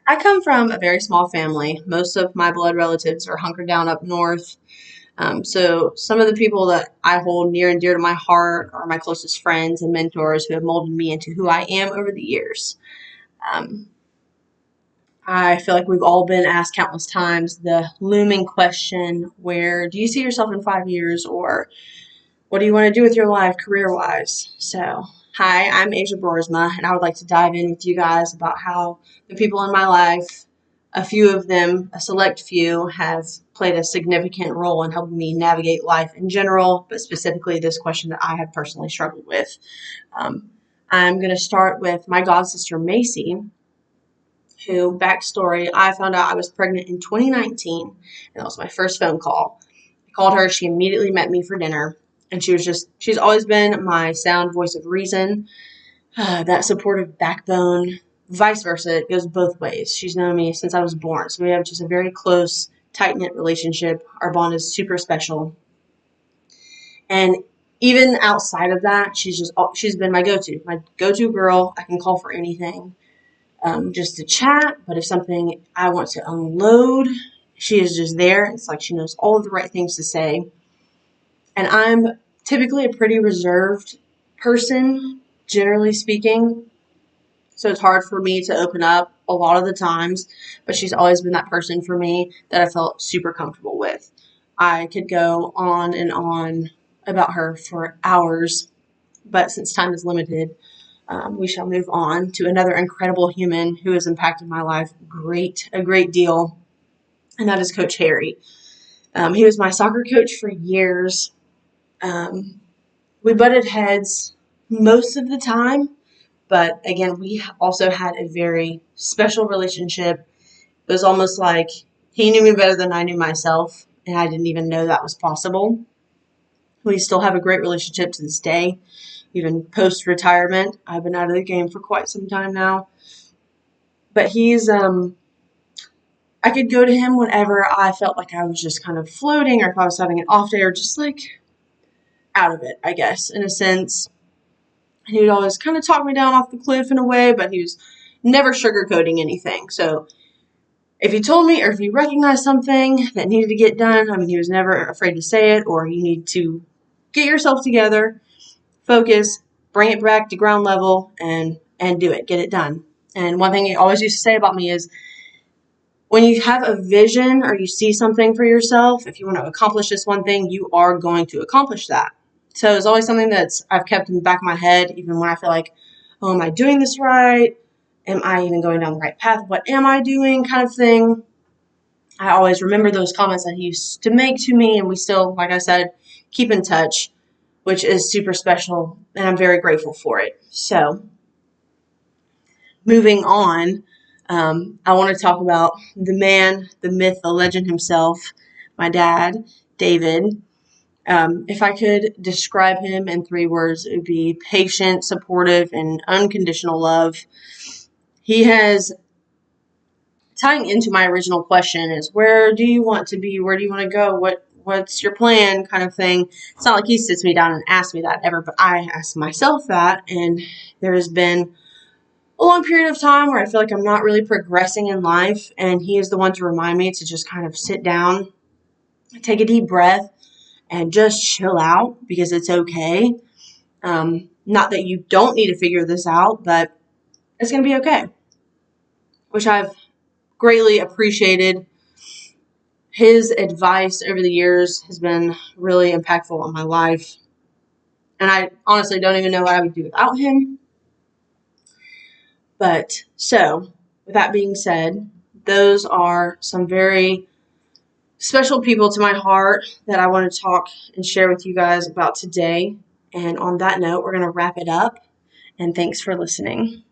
I come from a very small family. Most of my blood relatives are hunkered down up north. So some of the people that I hold near and dear to my heart are my closest friends and mentors who have molded me into who I am over the years. Um, I feel like we've all been asked countless times the looming question, where do you see yourself in 5 years, or what do you want to do with your life career-wise? So, hi, I'm Asia Borisma, and I would like to dive in with you guys about how the people in my life, a few of them, a select few, have played a significant role in helping me navigate life in general, but specifically this question that I have personally struggled with. Um, I'm going to start with my god sister Macy, who, backstory, I found out I was pregnant in 2019, and that was my first phone call. I called her, she immediately met me for dinner, and she's always been my sound voice of reason, that supportive backbone, vice versa. It goes both ways. She's known me since I was born, so we have just a very close, tight-knit relationship. Our bond is super special, and even outside of that, she's been my go-to girl. I can call for anything. Just to chat, but if something I want to unload, she is just there. It's like she knows all of the right things to say. And I'm typically a pretty reserved person, generally speaking. So it's hard for me to open up a lot of the times, but she's always been that person for me that I felt super comfortable with. I could go on and on about her for hours, but since time is limited, we shall move on to another incredible human who has impacted my life a great deal, and that is Coach Harry. He was my soccer coach for years. We butted heads most of the time, but again, we also had a very special relationship. It was almost like he knew me better than I knew myself, and I didn't even know that was possible. We still have a great relationship to this day, even post-retirement. I've been out of the game for quite some time now. But I could go to him whenever I felt like I was just kind of floating, or if I was having an off day, or just like out of it, I guess, in a sense. He would always kind of talk me down off the cliff in a way, but he was never sugarcoating anything. So if he told me, or if he recognized something that needed to get done, I mean, he was never afraid to say it, or you need to get yourself together, focus, bring it back to ground level, and do it, get it done. And one thing he always used to say about me is, when you have a vision or you see something for yourself, if you want to accomplish this one thing, you are going to accomplish that. So it's always something I've kept in the back of my head, even when I feel like, oh, am I doing this right? Am I even going down the right path? What am I doing? Kind of thing. I always remember those comments that he used to make to me, and we still, like I said, keep in touch, which is super special, and I'm very grateful for it. So, moving on, I want to talk about the man, the myth, the legend himself, my dad, David. If I could describe him in 3 words, it would be patient, supportive, and unconditional love. He has, tying into my original question, is where do you want to be? Where do you want to go? What's your plan, kind of thing. It's not like he sits me down and asks me that ever, but I ask myself that, and there has been a long period of time where I feel like I'm not really progressing in life, and he is the one to remind me to just kind of sit down, take a deep breath, and just chill out, because it's okay. Not that you don't need to figure this out, but it's going to be okay, which I've greatly appreciated. His advice over the years has been really impactful on my life, and I honestly don't even know what I would do without him. But so, with that being said, those are some very special people to my heart that I want to talk and share with you guys about today. And on that note, we're going to wrap it up. And thanks for listening.